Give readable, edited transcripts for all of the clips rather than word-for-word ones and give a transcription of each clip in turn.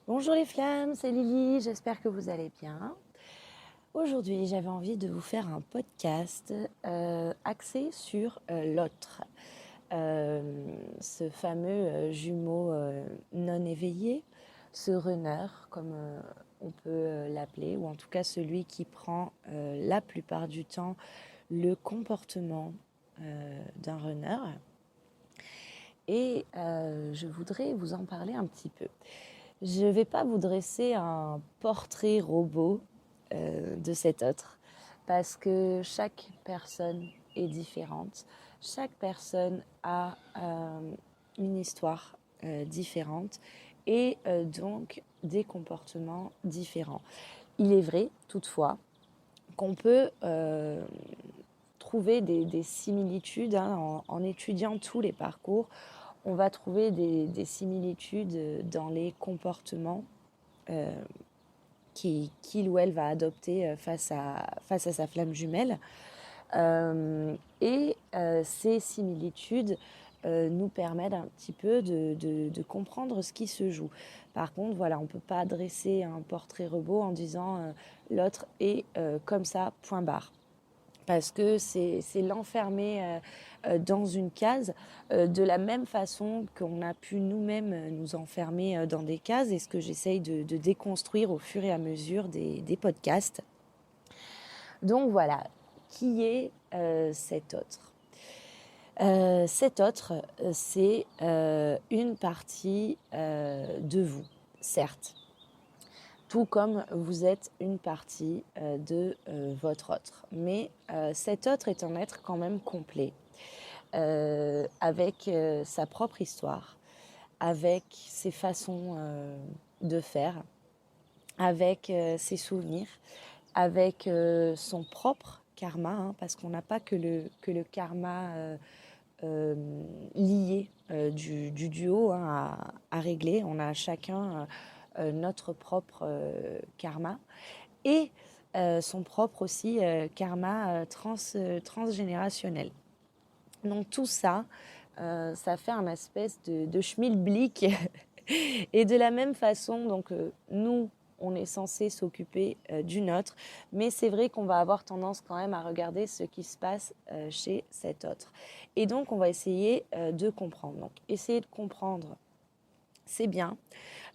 Bonjour les flammes, c'est Lily, j'espère que vous allez bien. Aujourd'hui, j'avais envie de vous faire un podcast axé sur l'autre, ce fameux jumeau non éveillé, ce runner comme on peut l'appeler, ou en tout cas celui qui prend la plupart du temps le comportement d'un runner. Et je voudrais vous en parler un petit peu. Je ne vais pas vous dresser un portrait robot de cet autre, parce que chaque personne est différente. Chaque personne a une histoire différente et donc des comportements différents. Il est vrai, toutefois, qu'on peut trouver des similitudes en étudiant tous les parcours. On va trouver des similitudes dans les comportements euh, qu'il ou elle va adopter face à sa flamme jumelle. Ces similitudes nous permettent un petit peu de comprendre ce qui se joue. Par contre, voilà, on ne peut pas dresser un portrait robot en disant l'autre est comme ça, point barre, parce que c'est l'enfermer dans une case de la même façon qu'on a pu nous-mêmes nous enfermer dans des cases, et ce que j'essaye de déconstruire au fur et à mesure des podcasts. Donc voilà, qui est cet autre? Cet autre, c'est une partie de vous, certes, tout comme vous êtes une partie de votre autre. Mais cet autre est un être quand même complet, avec sa propre histoire, avec ses façons de faire, avec ses souvenirs, avec son propre karma, hein, parce qu'on n'a pas que le karma euh, lié du duo hein, à régler. On a chacun notre propre karma et son propre aussi karma transgénérationnel. Donc tout ça, ça fait un espèce de schmilblick. Et de la même façon, donc nous, on est censé s'occuper du nôtre, mais c'est vrai qu'on va avoir tendance quand même à regarder ce qui se passe chez cet autre. Et donc, on va essayer de comprendre. Donc, essayer de comprendre, c'est bien,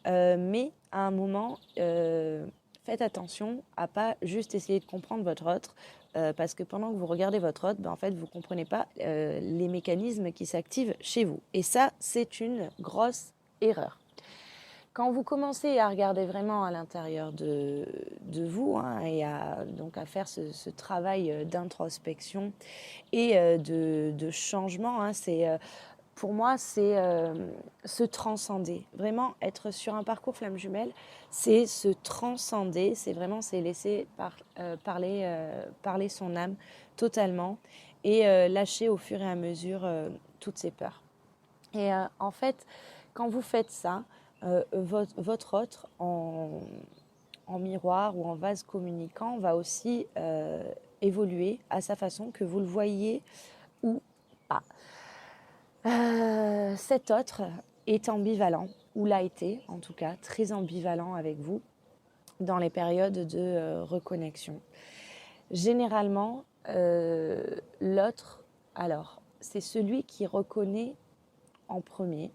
mais à un moment, faites attention à pas juste essayer de comprendre votre autre, parce que pendant que vous regardez votre autre, ben, en fait, vous ne comprenez pas les mécanismes qui s'activent chez vous. Et ça, c'est une grosse erreur. Quand vous commencez à regarder vraiment à l'intérieur de vous hein, et donc à faire ce travail d'introspection et de changement, hein, pour moi, c'est se transcender. Vraiment, être sur un parcours flamme jumelle, c'est se transcender, c'est laisser parler son âme totalement et lâcher au fur et à mesure toutes ses peurs. Et en fait, quand vous faites ça, votre autre en miroir ou en vase communicant va aussi évoluer à sa façon, que vous le voyez ou pas. Cet autre est ambivalent, ou l'a été en tout cas, très ambivalent avec vous dans les périodes de reconnexion. Généralement, l'autre, alors, c'est celui qui reconnaît en premier,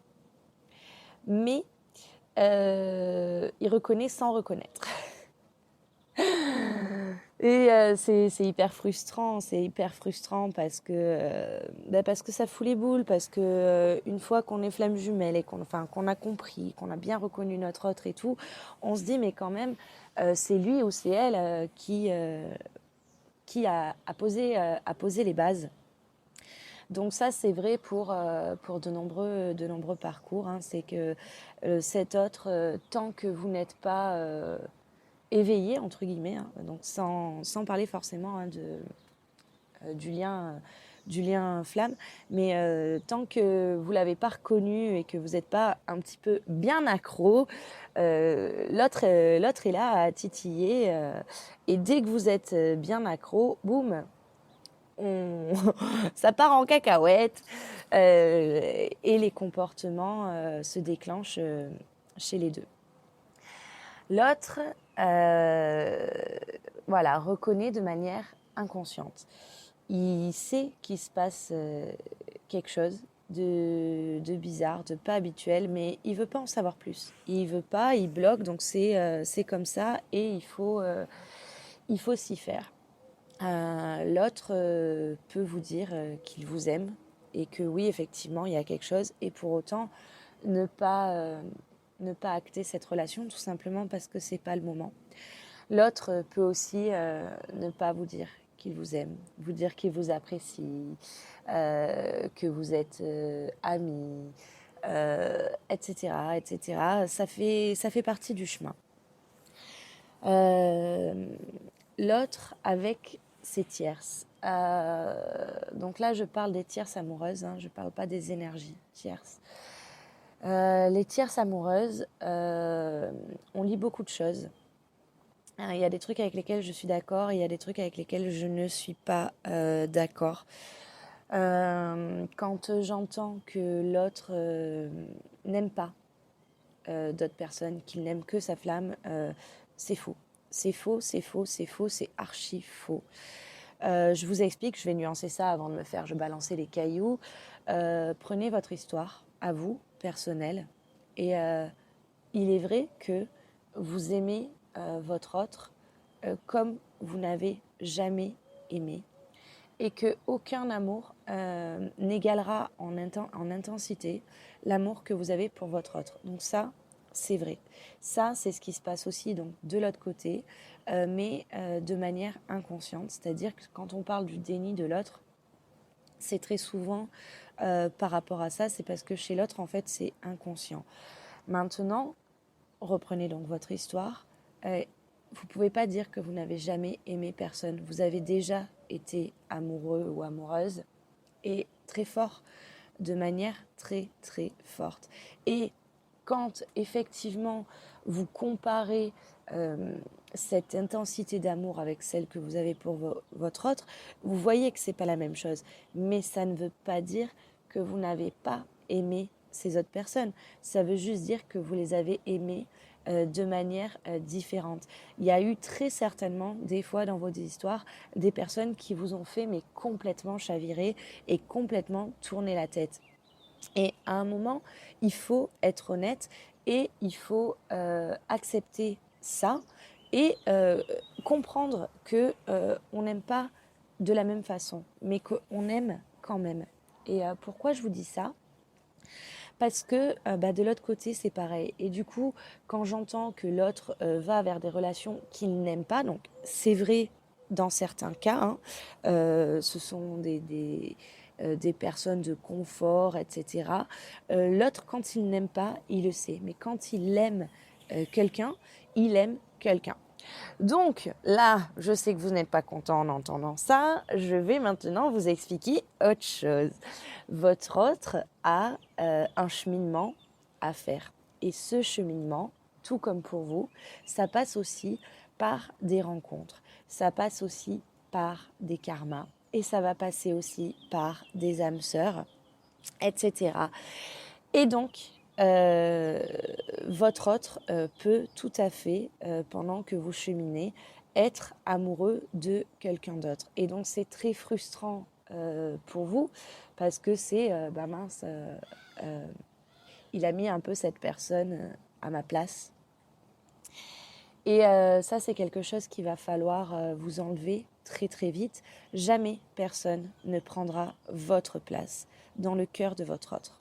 mais il reconnaît sans reconnaître. Et c'est hyper frustrant parce que ça fout les boules, parce que une fois qu'on est flamme jumelle et qu'on a compris, qu'on a bien reconnu notre autre et tout, on se dit mais quand même c'est lui ou c'est elle qui a posé les bases. Donc ça, c'est vrai pour de nombreux parcours. Hein. C'est que cet autre, tant que vous n'êtes pas éveillé, entre guillemets, hein, donc sans parler forcément hein, du lien flamme, mais tant que vous ne l'avez pas reconnu et que vous n'êtes pas un petit peu bien accro, l'autre est là à titiller. Et dès que vous êtes bien accro, boum, ça part en cacahuète et les comportements se déclenchent chez les deux. L'autre, voilà, reconnaît de manière inconsciente. Il sait qu'il se passe quelque chose de bizarre, de pas habituel, mais il veut pas en savoir plus. Il veut pas, il bloque, donc c'est comme ça et il faut s'y faire. L'autre peut vous dire qu'il vous aime et que oui, effectivement, il y a quelque chose et pour autant ne pas acter cette relation tout simplement parce que c'est pas le moment. L'autre peut aussi ne pas vous dire qu'il vous aime, vous dire qu'il vous apprécie, que vous êtes amis, etc., etc. Ça fait partie du chemin. L'autre avec ses tierces. Donc là, je parle des tierces amoureuses, hein, je ne parle pas des énergies tierces. Les tierces amoureuses, on lit beaucoup de choses. Il y a des trucs avec lesquels je suis d'accord et il y a des trucs avec lesquels je ne suis pas d'accord. Quand j'entends que l'autre n'aime pas d'autres personnes, qu'il n'aime que sa flamme, c'est faux. C'est faux, c'est faux, c'est faux, c'est archi faux. Je vous explique, je vais nuancer ça avant de me faire je balancer les cailloux. Prenez votre histoire à vous, personnelle, et il est vrai que vous aimez votre autre comme vous n'avez jamais aimé et qu'aucun amour n'égalera en intensité l'amour que vous avez pour votre autre. Donc ça, c'est vrai. Ça, c'est ce qui se passe aussi donc, de l'autre côté, mais de manière inconsciente. C'est-à-dire que quand on parle du déni de l'autre, c'est très souvent par rapport à ça, c'est parce que chez l'autre, en fait, c'est inconscient. Maintenant, reprenez donc votre histoire. Vous ne pouvez pas dire que vous n'avez jamais aimé personne. Vous avez déjà été amoureux ou amoureuse et très fort, de manière très très forte. Et quand effectivement vous comparez cette intensité d'amour avec celle que vous avez pour votre autre, vous voyez que c'est pas la même chose. Mais ça ne veut pas dire que vous n'avez pas aimé ces autres personnes. Ça veut juste dire que vous les avez aimées de manière différente. Il y a eu très certainement des fois dans vos histoires des personnes qui vous ont fait mais complètement chavirer et complètement tourner la tête. Et à un moment, il faut être honnête et il faut accepter ça et comprendre que on n'aime pas de la même façon, mais qu'on aime quand même. Et pourquoi je vous dis ça ? Parce que de l'autre côté, c'est pareil. Et du coup, quand j'entends que l'autre va vers des relations qu'il n'aime pas, donc c'est vrai dans certains cas, hein, ce sont des personnes de confort, etc. L'autre, quand il n'aime pas, il le sait. Mais quand il aime quelqu'un, il aime quelqu'un. Donc là, je sais que vous n'êtes pas content en entendant ça. Je vais maintenant vous expliquer autre chose. Votre autre a un cheminement à faire. Et ce cheminement, tout comme pour vous, ça passe aussi par des rencontres. Ça passe aussi par des karmas. Et ça va passer aussi par des âmes sœurs, etc. Et donc, votre autre peut tout à fait, pendant que vous cheminez, être amoureux de quelqu'un d'autre. Et donc, c'est très frustrant pour vous parce que c'est, mince, il a mis un peu cette personne à ma place. Et ça, c'est quelque chose qu'il va falloir vous enlever très très vite. Jamais personne ne prendra votre place dans le cœur de votre autre.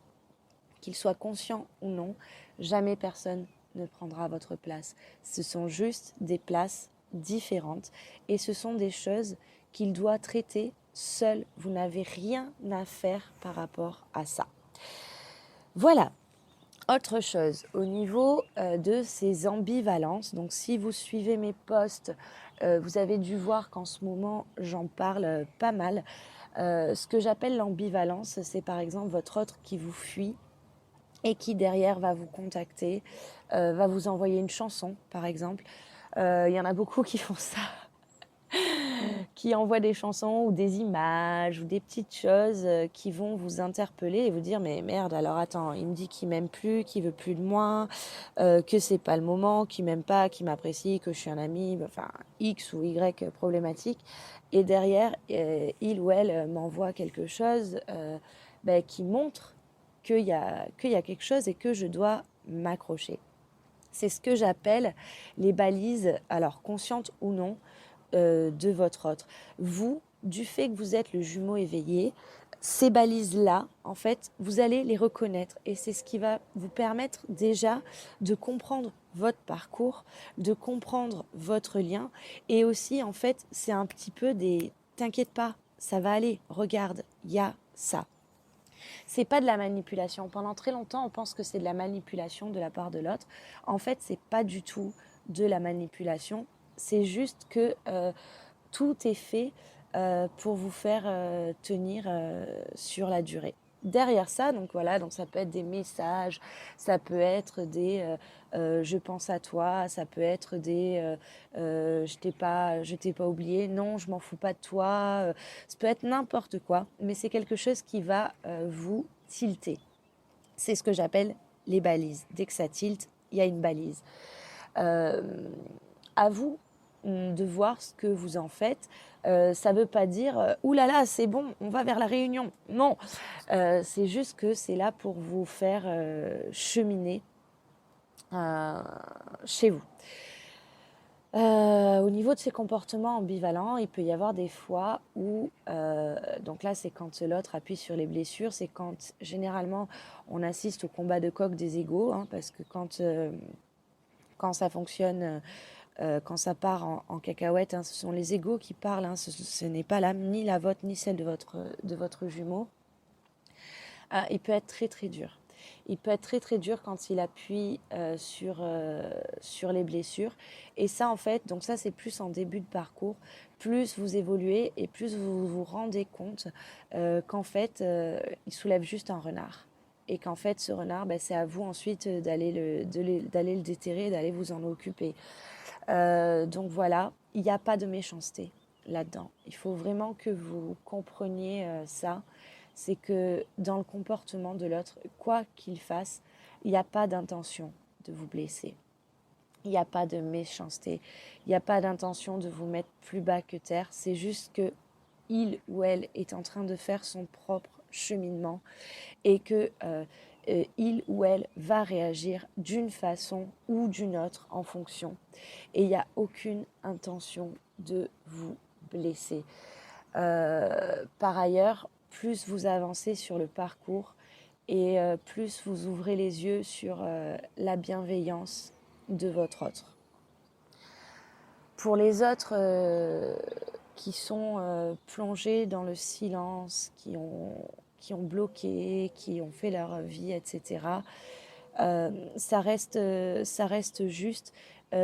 Qu'il soit conscient ou non, jamais personne ne prendra votre place. Ce sont juste des places différentes et ce sont des choses qu'il doit traiter seul. Vous n'avez rien à faire par rapport à ça. Voilà. Autre chose, au niveau de ces ambivalences, donc si vous suivez mes posts, vous avez dû voir qu'en ce moment, j'en parle pas mal. Ce que j'appelle l'ambivalence, c'est par exemple votre autre qui vous fuit et qui derrière va vous contacter, va vous envoyer une chanson par exemple. Il y en a beaucoup qui font ça, qui envoie des chansons ou des images ou des petites choses qui vont vous interpeller et vous dire mais merde, alors attends, il me dit qu'il m'aime plus, qu'il veut plus de moi, que c'est pas le moment, qu'il m'aime pas, qu'il m'apprécie, que je suis un ami, enfin X ou Y problématique. Et derrière, il ou elle m'envoie quelque chose qui montre qu'il y a quelque chose et que je dois m'accrocher. C'est ce que j'appelle les balises, alors conscientes ou non, de votre autre. Vous, du fait que vous êtes le jumeau éveillé, ces balises-là, en fait, vous allez les reconnaître et c'est ce qui va vous permettre déjà de comprendre votre parcours, de comprendre votre lien et aussi, en fait, c'est un petit peu des « t'inquiète pas, ça va aller, regarde, il y a ça ». C'est pas de la manipulation. Pendant très longtemps, on pense que c'est de la manipulation de la part de l'autre. En fait, c'est pas du tout de la manipulation. C'est juste que tout est fait pour vous faire tenir sur la durée. Derrière ça, donc voilà, donc ça peut être des messages, ça peut être des je pense à toi, ça peut être des je t'ai pas oublié, non, je m'en fous pas de toi, ça peut être n'importe quoi, mais c'est quelque chose qui va vous tilter. C'est ce que j'appelle les balises. Dès que ça tilte, il y a une balise. À vous de voir ce que vous en faites. Ça ne veut pas dire « Ouh là là, c'est bon, on va vers la réunion ». Non, c'est juste que c'est là pour vous faire cheminer chez vous. Au niveau de ces comportements ambivalents, il peut y avoir des fois où, donc là c'est quand l'autre appuie sur les blessures, c'est quand généralement on assiste au combat de coq des égos, hein, parce que quand ça fonctionne, quand ça part en cacahuète, hein, ce sont les égos qui parlent, hein, ce n'est pas l'âme, ni la vôtre, ni celle de votre jumeau. Il peut être très très dur. Il peut être très très dur quand il appuie sur les blessures. Et ça en fait, donc ça c'est plus en début de parcours, plus vous évoluez et plus vous vous rendez compte qu'en fait il soulève juste un renard. Et qu'en fait ce renard, c'est à vous ensuite d'aller le déterrer, d'aller vous en occuper. Donc voilà, il n'y a pas de méchanceté là-dedans. Il faut vraiment que vous compreniez ça. C'est que dans le comportement de l'autre, quoi qu'il fasse, il n'y a pas d'intention de vous blesser. Il n'y a pas de méchanceté. Il n'y a pas d'intention de vous mettre plus bas que terre. C'est juste que il ou elle est en train de faire son propre cheminement et que il ou elle va réagir d'une façon ou d'une autre en fonction. Et il n'y a aucune intention de vous blesser. Par ailleurs, plus vous avancez sur le parcours et plus vous ouvrez les yeux sur la bienveillance de votre autre. Pour les autres qui sont plongés dans le silence, qui ont bloqué, qui ont fait leur vie, etc., ça reste juste.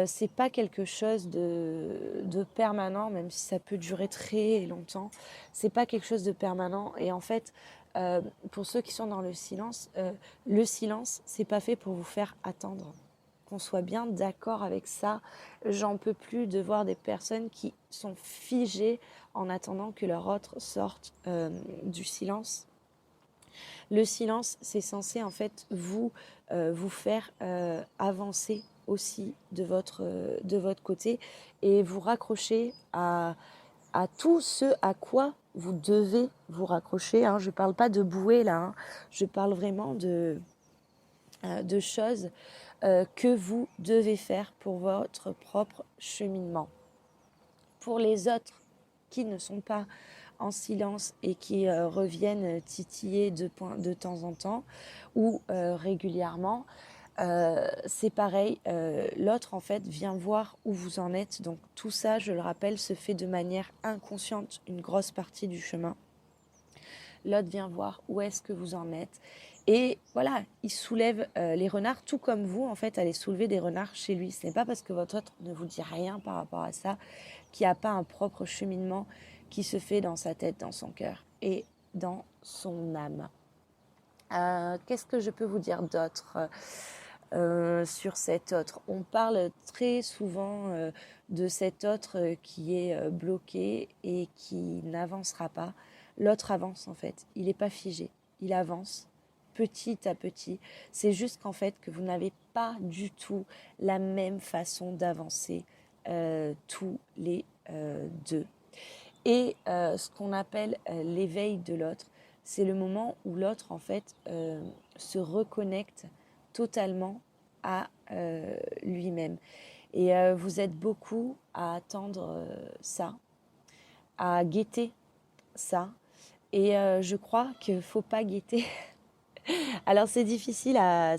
C'est pas quelque chose de permanent, même si ça peut durer très longtemps. C'est pas quelque chose de permanent. Et en fait, pour ceux qui sont dans le silence, c'est pas fait pour vous faire attendre. Qu'on soit bien d'accord avec ça. J'en peux plus de voir des personnes qui sont figées en attendant que leur autre sorte du silence. Le silence, c'est censé en fait vous faire avancer aussi de votre côté et vous raccrocher à tout ce à quoi vous devez vous raccrocher. Hein. Je ne parle pas de bouée là, hein. Je parle vraiment de choses que vous devez faire pour votre propre cheminement. Pour les autres qui ne sont pas en silence et qui reviennent titiller de temps en temps ou régulièrement, c'est pareil, l'autre en fait vient voir où vous en êtes. Donc tout ça, je le rappelle, se fait de manière inconsciente une grosse partie du chemin. L'autre vient voir où est-ce que vous en êtes. Et voilà, il soulève les renards, tout comme vous, en fait, allez soulever des renards chez lui. Ce n'est pas parce que votre autre ne vous dit rien par rapport à ça qu'il n'y a pas un propre cheminement qui se fait dans sa tête, dans son cœur et dans son âme. Qu'est-ce que je peux vous dire d'autre ? sur cet autre. On parle très souvent de cet autre qui est bloqué et qui n'avancera pas. L'autre avance en fait, il n'est pas figé, il avance petit à petit. C'est juste qu'en fait que vous n'avez pas du tout la même façon d'avancer tous les deux. Et ce qu'on appelle l'éveil de l'autre, c'est le moment où l'autre en fait se reconnecte totalement à lui-même. Et vous êtes beaucoup à attendre ça, à guetter ça. Et je crois qu'il ne faut pas guetter. Alors c'est difficile à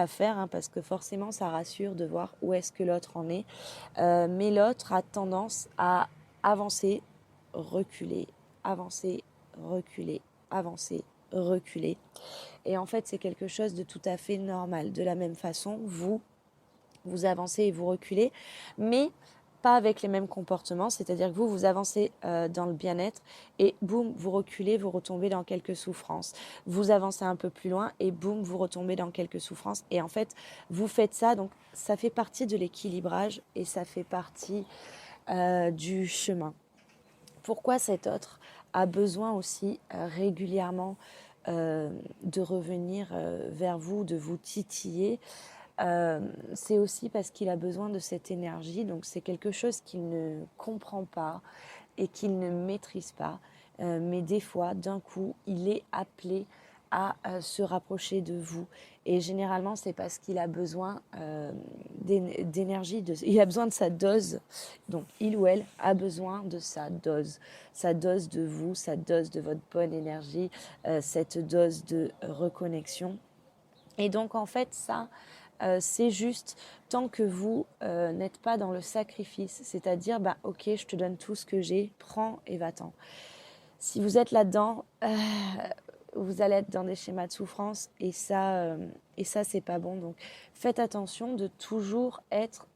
faire hein, parce que forcément ça rassure de voir où est-ce que l'autre en est. Mais l'autre a tendance à avancer, reculer, avancer, reculer, avancer, reculer. Et en fait c'est quelque chose de tout à fait normal. De la même façon, vous avancez et vous reculez, mais pas avec les mêmes comportements, c'est-à-dire que vous avancez dans le bien-être et boum, vous reculez, vous retombez dans quelques souffrances. Vous avancez un peu plus loin et boum, vous retombez dans quelques souffrances. Et en fait, vous faites ça, donc ça fait partie de l'équilibrage et ça fait partie du chemin. Pourquoi cet autre a besoin aussi régulièrement de revenir vers vous, de vous titiller c'est aussi parce qu'il a besoin de cette énergie, donc c'est quelque chose qu'il ne comprend pas et qu'il ne maîtrise pas, mais des fois, d'un coup, il est appelé à se rapprocher de vous. Et généralement, c'est parce qu'il a besoin d'énergie, il a besoin de sa dose. Donc, il ou elle a besoin de sa dose de vous, sa dose de votre bonne énergie, cette dose de reconnexion. Et donc, en fait, ça, c'est juste tant que vous n'êtes pas dans le sacrifice, c'est-à-dire, bah, ok, je te donne tout ce que j'ai, prends et va-t'en. Si vous êtes là-dedans, vous allez être dans des schémas de souffrance et ça, c'est pas bon. Donc, faites attention de toujours être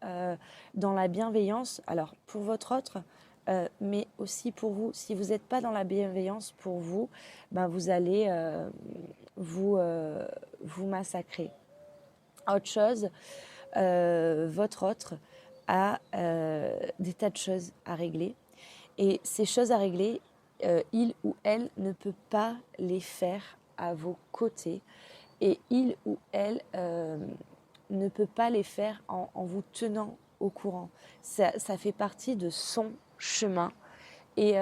dans la bienveillance. Alors, pour votre autre, mais aussi pour vous. Si vous n'êtes pas dans la bienveillance pour vous, ben vous allez vous massacrer. Autre chose, votre autre a des tas de choses à régler. Et ces choses à régler, il ou elle ne peut pas les faire à vos côtés. Et il ou elle ne peut pas les faire en vous tenant au courant. Ça fait partie de son chemin. Et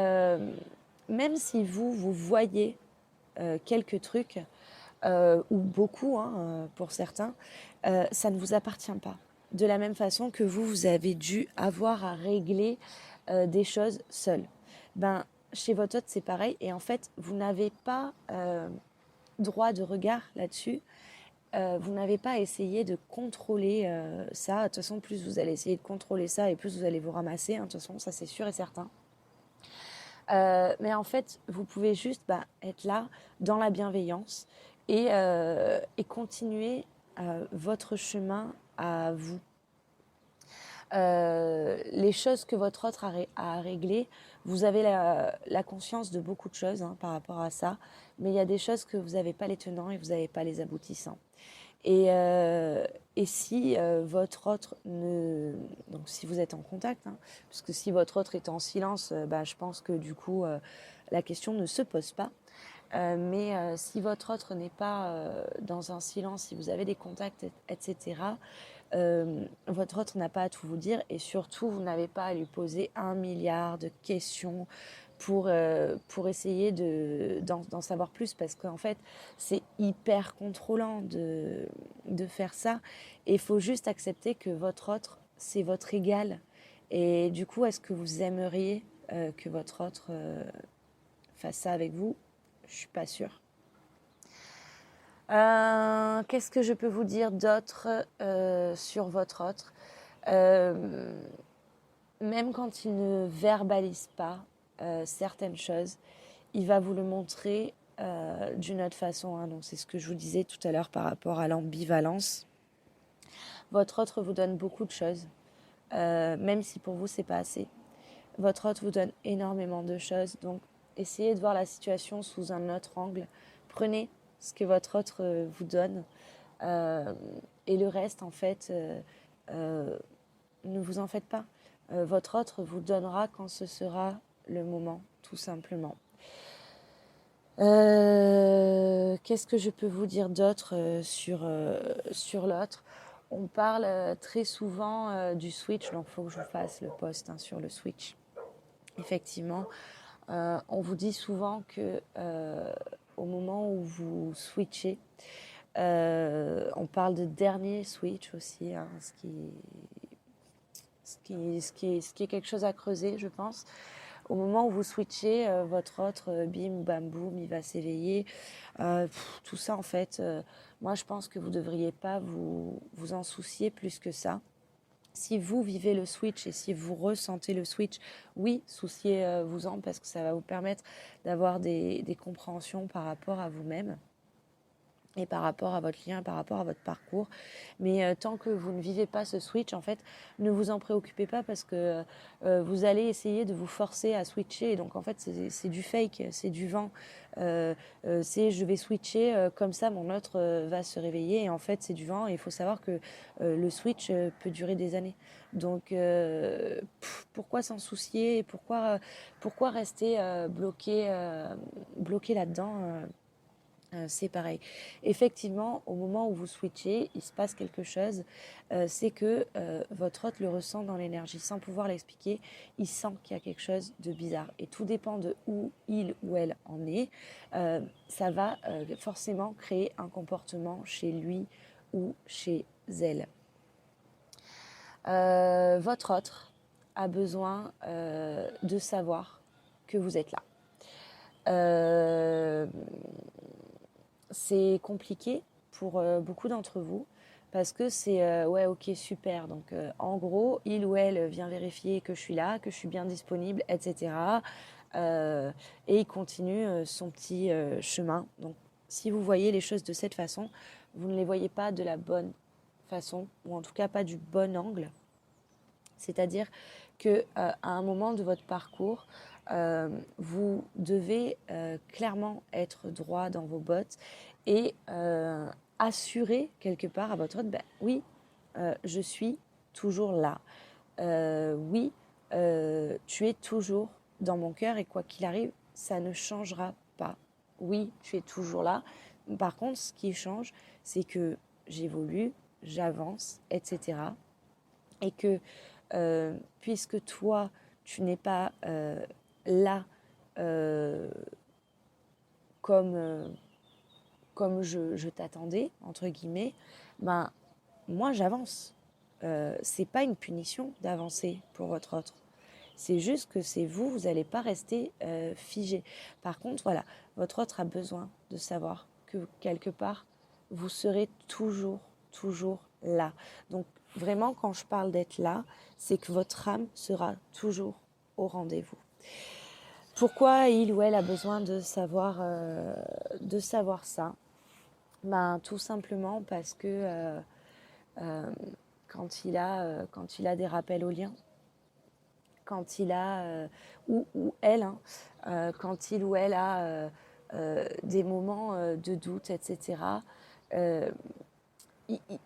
même si vous voyez quelques trucs, ou beaucoup pour certains, ça ne vous appartient pas. De la même façon que vous avez dû avoir à régler des choses seul. Ben, chez votre hôte, c'est pareil. Et en fait, vous n'avez pas droit de regard là-dessus. Vous n'avez pas essayé de contrôler ça. De toute façon, plus vous allez essayer de contrôler ça et plus vous allez vous ramasser. De toute façon, ça c'est sûr et certain. Mais en fait, vous pouvez juste être là dans la bienveillance et continuer votre chemin à vous. Les choses que votre autre a à régler, vous avez la conscience de beaucoup de choses par rapport à ça, mais il y a des choses que vous n'avez pas les tenants et vous n'avez pas les aboutissants. Et si votre autre ne... Donc si vous êtes en contact, parce que si votre autre est en silence, je pense que du coup, la question ne se pose pas. Mais si votre autre n'est pas dans un silence, si vous avez des contacts, etc., votre autre n'a pas à tout vous dire et surtout, vous n'avez pas à lui poser 1 milliard de questions pour essayer d'en savoir plus parce qu'en fait, c'est hyper contrôlant de faire ça. Et il faut juste accepter que votre autre, c'est votre égal. Et du coup, est-ce que vous aimeriez que votre autre fasse ça avec vous? Je ne suis pas sûre. Qu'est-ce que je peux vous dire d'autre sur votre autre? Même quand il ne verbalise pas certaines choses, il va vous le montrer d'une autre façon. Donc c'est ce que je vous disais tout à l'heure par rapport à l'ambivalence. Votre autre vous donne beaucoup de choses, même si pour vous c'est pas assez. Votre autre vous donne énormément de choses. Donc essayez de voir la situation sous un autre angle. Prenez ce que votre autre vous donne et le reste, en fait, ne vous en faites pas. Votre autre vous donnera quand ce sera le moment, tout simplement. Qu'est-ce que je peux vous dire d'autre sur l'autre? On parle très souvent du switch, donc il faut que je vous fasse le post sur le switch. Effectivement, on vous dit souvent que au moment où vous switchez, on parle de dernier switch aussi, ce qui est quelque chose à creuser, je pense. Au moment où vous switchez, votre autre, bim ou bam boum, il va s'éveiller. Tout ça, en fait, moi, je pense que vous ne devriez pas vous en soucier plus que ça. Si vous vivez le switch et si vous ressentez le switch, oui, souciez-vous-en parce que ça va vous permettre d'avoir des compréhensions par rapport à vous-même et par rapport à votre lien, par rapport à votre parcours. Mais tant que vous ne vivez pas ce switch, en fait, ne vous en préoccupez pas parce que vous allez essayer de vous forcer à switcher. Et donc, en fait, c'est du fake, c'est du vent. C'est je vais switcher, comme ça, mon autre va se réveiller. Et en fait, c'est du vent. Et il faut savoir que le switch peut durer des années. Donc, pourquoi s'en soucier et pourquoi rester bloqué là-dedans c'est pareil. Effectivement, au moment où vous switchez, il se passe quelque chose. C'est que votre hôte le ressent dans l'énergie sans pouvoir l'expliquer. Il sent qu'il y a quelque chose de bizarre. Et tout dépend de où il ou elle en est. Ça va forcément créer un comportement chez lui ou chez elle. Votre autre a besoin de savoir que vous êtes là. C'est compliqué pour beaucoup d'entre vous parce que c'est ouais, ok, super. Donc en gros, il ou elle vient vérifier que je suis là, que je suis bien disponible, etc. Et il continue son petit chemin. Donc si vous voyez les choses de cette façon, vous ne les voyez pas de la bonne façon, ou en tout cas pas du bon angle. C'est-à-dire que à un moment de votre parcours, vous devez clairement être droit dans vos bottes et assurer quelque part à votre autre, ben, oui, je suis toujours là. Oui, tu es toujours dans mon cœur et quoi qu'il arrive, ça ne changera pas. Oui, tu es toujours là. Par contre, ce qui change, c'est que j'évolue, j'avance, etc. Et que puisque toi, tu n'es pas là comme, comme je t'attendais, entre guillemets, ben, moi, j'avance. C'est pas une punition d'avancer pour votre autre. C'est juste que c'est vous, vous n'allez pas rester figé. Par contre, voilà, votre autre a besoin de savoir que quelque part, vous serez toujours là. Donc, vraiment, quand je parle d'être là, c'est que votre âme sera toujours au rendez-vous. Pourquoi il ou elle a besoin de savoir ça? Ben, tout simplement parce que quand il a des rappels au lien, quand il a, ou elle, quand il ou elle a des moments de doute, etc.,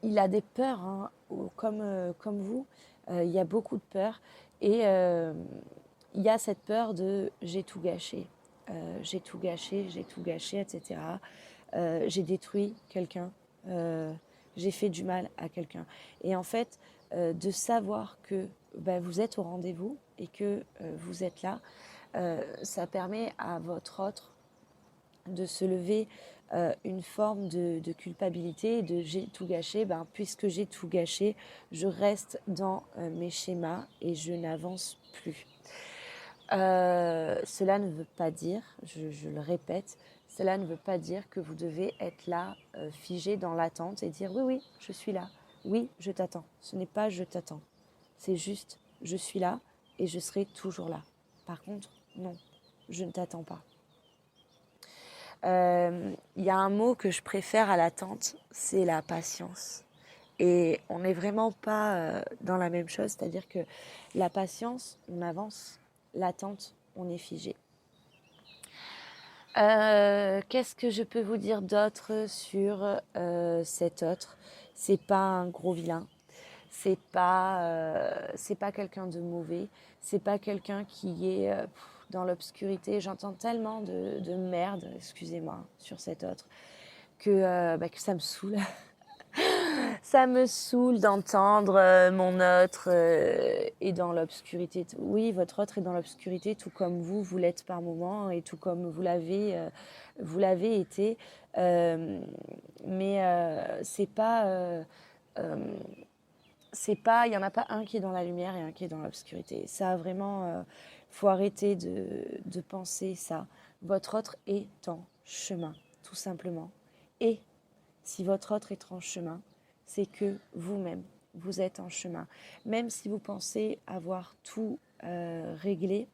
il a des peurs, comme vous, il y a beaucoup de peurs, et il y a cette peur de j'ai tout gâché, etc. J'ai détruit quelqu'un, j'ai fait du mal à quelqu'un. Et en fait, de savoir que vous êtes au rendez-vous et que vous êtes là, ça permet à votre autre de se lever une forme de culpabilité, de j'ai tout gâché. Puisque j'ai tout gâché, je reste dans mes schémas et je n'avance plus. Cela ne veut pas dire, je le répète, cela ne veut pas dire que vous devez être là, figé dans l'attente et dire oui, oui, je suis là, oui, je t'attends. Ce n'est pas je t'attends, c'est juste je suis là et je serai toujours là. Par contre, non, je ne t'attends pas. Y a un mot que je préfère à l'attente, c'est la patience. Et on n'est vraiment pas dans la même chose, c'est-à-dire que la patience, on avance, l'attente, on est figé. Qu'est-ce que je peux vous dire d'autre sur cet autre? c'est pas un gros vilain, c'est pas quelqu'un de mauvais, c'est pas quelqu'un qui est dans l'obscurité. J'entends tellement de merde, excusez-moi, sur cet autre, que ça me saoule. Ça me saoule d'entendre mon autre est dans l'obscurité. Oui, votre autre est dans l'obscurité, tout comme vous l'êtes par moment, et tout comme vous l'avez été. Euh, mais c'est pas, il y en a pas un qui est dans la lumière et un qui est dans l'obscurité. Ça, vraiment, faut arrêter de penser ça. Votre autre est en chemin, tout simplement. Et si votre autre est en chemin, c'est que vous-même, vous êtes en chemin. Même si vous pensez avoir tout réglé.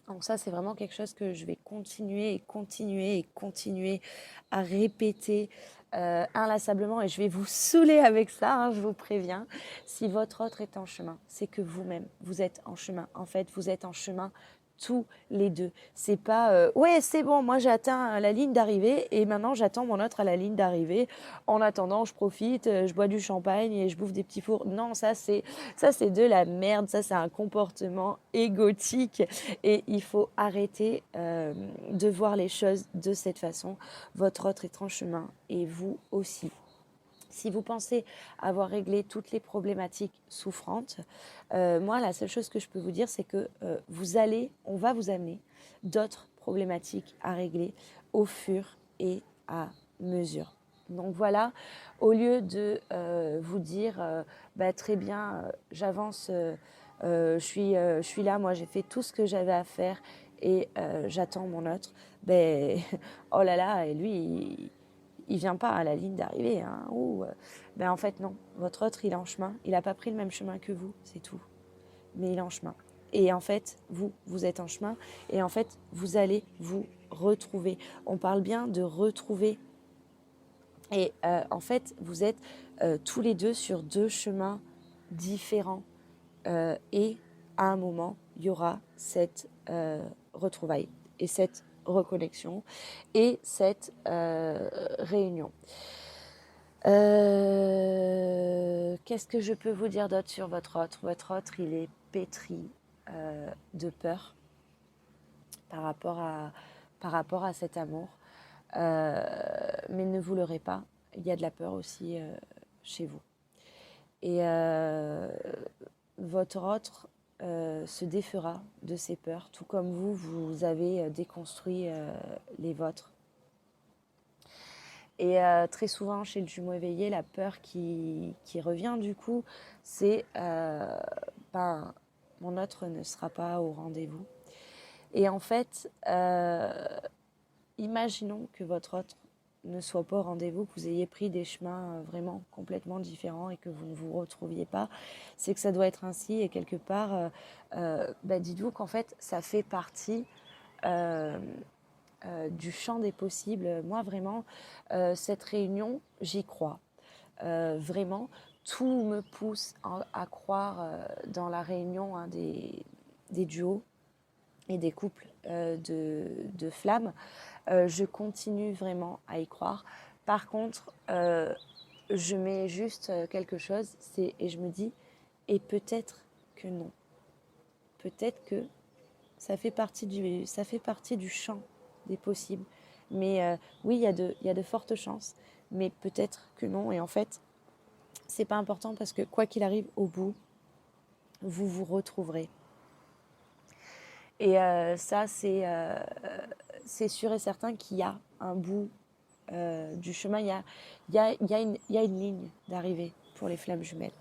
Donc ça, c'est vraiment quelque chose que je vais continuer et continuer et continuer à répéter inlassablement. Et je vais vous saouler avec ça, hein, je vous préviens. Si votre autre est en chemin, c'est que vous-même, vous êtes en chemin. En fait, vous êtes en chemin tous les deux. C'est pas ouais, c'est bon, moi j'ai atteint la ligne d'arrivée et maintenant j'attends mon autre à la ligne d'arrivée. En attendant, je profite, je bois du champagne et je bouffe des petits fours. Non, ça c'est de la merde, ça c'est un comportement égotique et il faut arrêter de voir les choses de cette façon. Votre autre est en chemin et vous aussi. Si vous pensez avoir réglé toutes les problématiques souffrantes, moi, la seule chose que je peux vous dire, c'est que on va vous amener d'autres problématiques à régler au fur et à mesure. Donc voilà, au lieu de vous dire, très bien, j'avance, je suis là, moi j'ai fait tout ce que j'avais à faire et j'attends mon autre, oh là là, et lui, il vient pas à la ligne d'arrivée. Hein, en fait, non. Votre autre, il est en chemin. Il n'a pas pris le même chemin que vous, c'est tout. Mais il est en chemin. Et en fait, vous êtes en chemin. Et en fait, vous allez vous retrouver. On parle bien de retrouver. Et en fait, vous êtes tous les deux sur deux chemins différents. Et à un moment, il y aura cette retrouvaille et cette reconnexion et cette réunion. Qu'est-ce que je peux vous dire d'autre sur votre autre? Votre autre, il est pétri de peur par rapport à cet amour. Mais ne vous leurrez pas, il y a de la peur aussi chez vous. Et votre autre se défera de ses peurs, tout comme vous avez déconstruit les vôtres. Et très souvent, chez le jumeau éveillé, la peur qui revient du coup, c'est mon autre ne sera pas au rendez-vous. Et en fait, imaginons que votre autre ne soit pas au rendez-vous, que vous ayez pris des chemins vraiment complètement différents et que vous ne vous retrouviez pas, c'est que ça doit être ainsi. Et quelque part, dites-vous qu'en fait, ça fait partie du champ des possibles. Moi, vraiment, cette réunion, j'y crois. Vraiment, tout me pousse à croire dans la réunion des duos et des couples de flammes. Je continue vraiment à y croire. Par contre, je mets juste quelque chose, et je me dis, et peut-être que non. Peut-être que ça fait partie du champ des possibles. Mais oui, il y a de fortes chances, mais peut-être que non. Et en fait, c'est pas important parce que quoi qu'il arrive, au bout, vous vous retrouverez. Et ça, c'est sûr et certain qu'il y a un bout du chemin, il y a une ligne d'arrivée pour les flammes jumelles.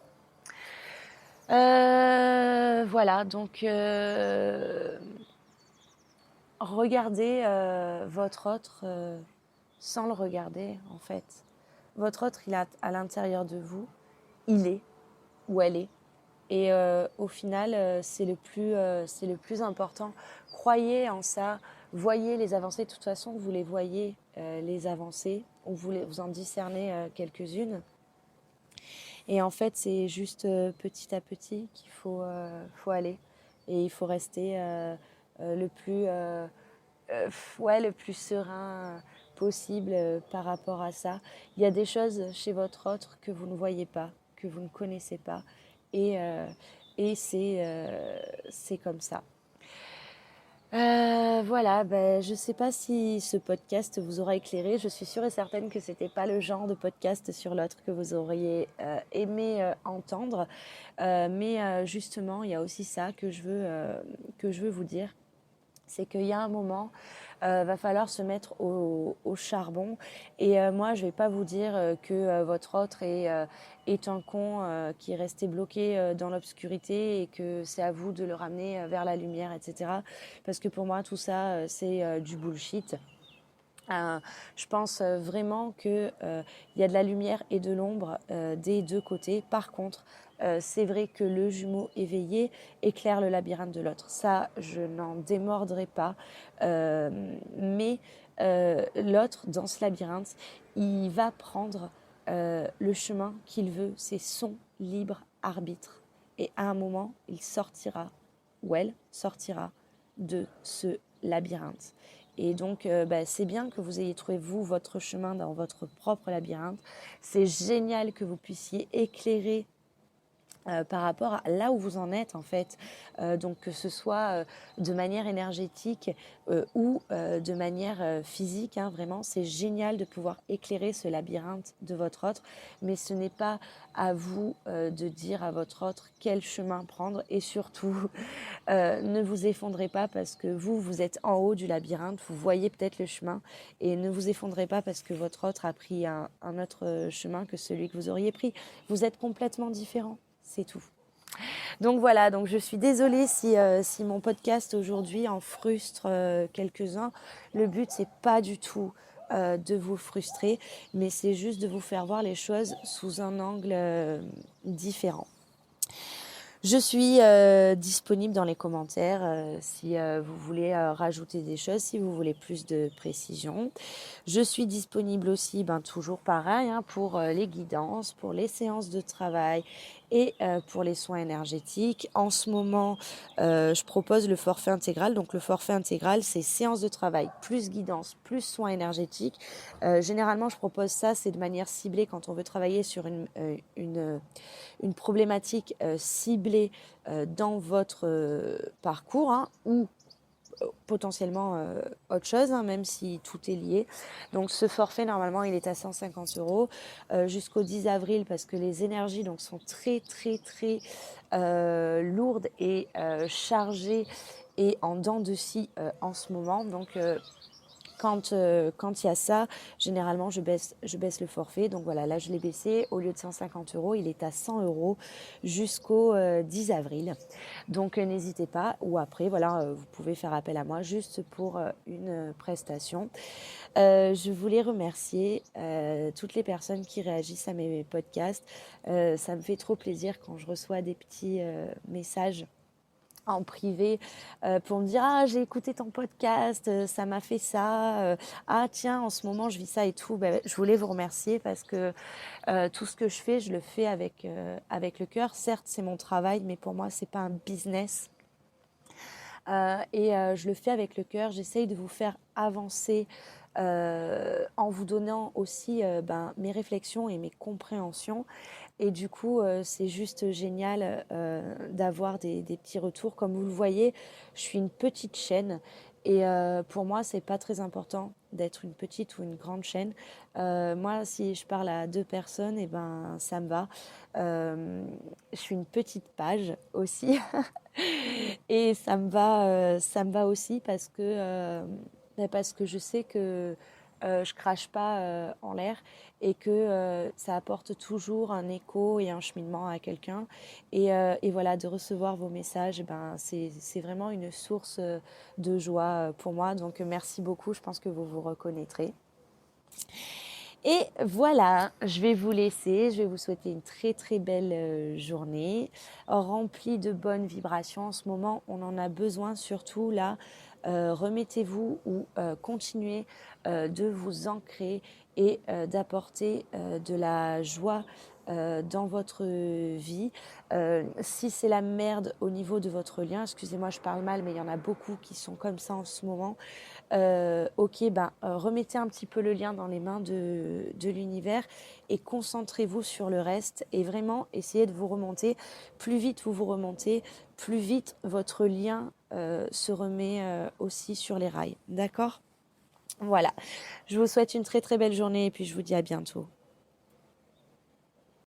Voilà, donc regardez votre autre sans le regarder en fait. Votre autre, il est à l'intérieur de vous, il est ou elle est. Et au final, c'est le plus important. Croyez en ça, voyez les avancées. De toute façon, vous les voyez, les avancées, ou vous en discernez quelques-unes. Et en fait, c'est juste petit à petit qu'il faut aller. Et il faut rester le plus serein possible par rapport à ça. Il y a des choses chez votre autre que vous ne voyez pas, que vous ne connaissez pas. Et, euh, et c'est comme ça. Voilà, je ne sais pas si ce podcast vous aura éclairé. Je suis sûre et certaine que ce n'était pas le genre de podcast sur l'autre que vous auriez aimé entendre. Mais justement, il y a aussi ça que je veux vous dire. C'est qu'il y a un moment, va falloir se mettre au charbon. Et moi, je ne vais pas vous dire que votre autre est un con qui est resté bloqué dans l'obscurité et que c'est à vous de le ramener vers la lumière, etc. Parce que pour moi, tout ça, c'est du bullshit. Je pense vraiment qu'il y a de la lumière et de l'ombre des deux côtés. Par contre, c'est vrai que le jumeau éveillé éclaire le labyrinthe de l'autre. Ça, je n'en démordrai pas. Mais l'autre, dans ce labyrinthe, il va prendre le chemin qu'il veut. C'est son libre arbitre. Et à un moment, il sortira, ou elle sortira, de ce labyrinthe. Et donc, c'est bien que vous ayez trouvé, vous, votre chemin dans votre propre labyrinthe. C'est génial que vous puissiez éclairer par rapport à là où vous en êtes en fait, donc que ce soit de manière énergétique ou de manière physique, hein, vraiment c'est génial de pouvoir éclairer ce labyrinthe de votre autre, mais ce n'est pas à vous de dire à votre autre quel chemin prendre, et surtout ne vous effondrez pas parce que vous êtes en haut du labyrinthe, vous voyez peut-être le chemin, et ne vous effondrez pas parce que votre autre a pris un autre chemin que celui que vous auriez pris. Vous êtes complètement différents. C'est tout. Donc voilà, donc je suis désolée si mon podcast aujourd'hui en frustre quelques-uns. Le but, c'est pas du tout de vous frustrer, mais c'est juste de vous faire voir les choses sous un angle différent. Je suis disponible dans les commentaires si vous voulez rajouter des choses, si vous voulez plus de précision. Je suis disponible aussi, toujours pareil, hein, pour les guidances, pour les séances de travail et pour les soins énergétiques. En ce moment, je propose le forfait intégral. Donc le forfait intégral, c'est séance de travail plus guidance plus soins énergétiques. Généralement, je propose ça, c'est de manière ciblée quand on veut travailler sur une problématique ciblée dans votre parcours, hein, ou potentiellement autre chose, hein, même si tout est lié. Donc ce forfait, normalement, il est à 150 € jusqu'au 10 avril parce que les énergies donc, sont très, très, très lourdes et chargées et en dents de scie en ce moment. Donc quand il y a ça, généralement, je baisse le forfait. Donc voilà, là, je l'ai baissé. Au lieu de 150 €, il est à 100 € jusqu'au 10 avril. Donc n'hésitez pas. Ou après, voilà, vous pouvez faire appel à moi juste pour une prestation. Je voulais remercier toutes les personnes qui réagissent à mes podcasts. Ça me fait trop plaisir quand je reçois des petits messages en privé pour me dire ah j'ai écouté ton podcast, ça m'a fait ça, ah tiens en ce moment je vis ça et tout. Je voulais vous remercier parce que tout ce que je fais, je le fais avec le cœur. Certes c'est mon travail, mais pour moi c'est pas un business. Je le fais avec le cœur. J'essaye de vous faire avancer en vous donnant aussi mes réflexions et mes compréhensions. Et du coup, c'est juste génial d'avoir des petits retours. Comme vous le voyez, je suis une petite chaîne. Et pour moi, c'est pas très important d'être une petite ou une grande chaîne. Moi, si je parle à 2 personnes, et ça me va. Je suis une petite page aussi. Et ça me va aussi parce que je sais que je crache pas en l'air et que ça apporte toujours un écho et un cheminement à quelqu'un. Et voilà, de recevoir vos messages, c'est vraiment une source de joie pour moi. Donc merci beaucoup, je pense que vous vous reconnaîtrez. Et voilà, je vais vous laisser, je vais vous souhaiter une très très belle journée, remplie de bonnes vibrations. En ce moment, on en a besoin, surtout là. Remettez-vous ou continuez de vous ancrer et d'apporter de la joie dans votre vie. Si c'est la merde au niveau de votre lien, excusez-moi, je parle mal, mais il y en a beaucoup qui sont comme ça en ce moment. Ok, remettez un petit peu le lien dans les mains de l'univers et concentrez-vous sur le reste et vraiment essayez de vous remonter. Plus vite vous vous remontez, plus vite votre lien se remet aussi sur les rails. D'accord? Voilà. Je vous souhaite une très très belle journée et puis je vous dis à bientôt.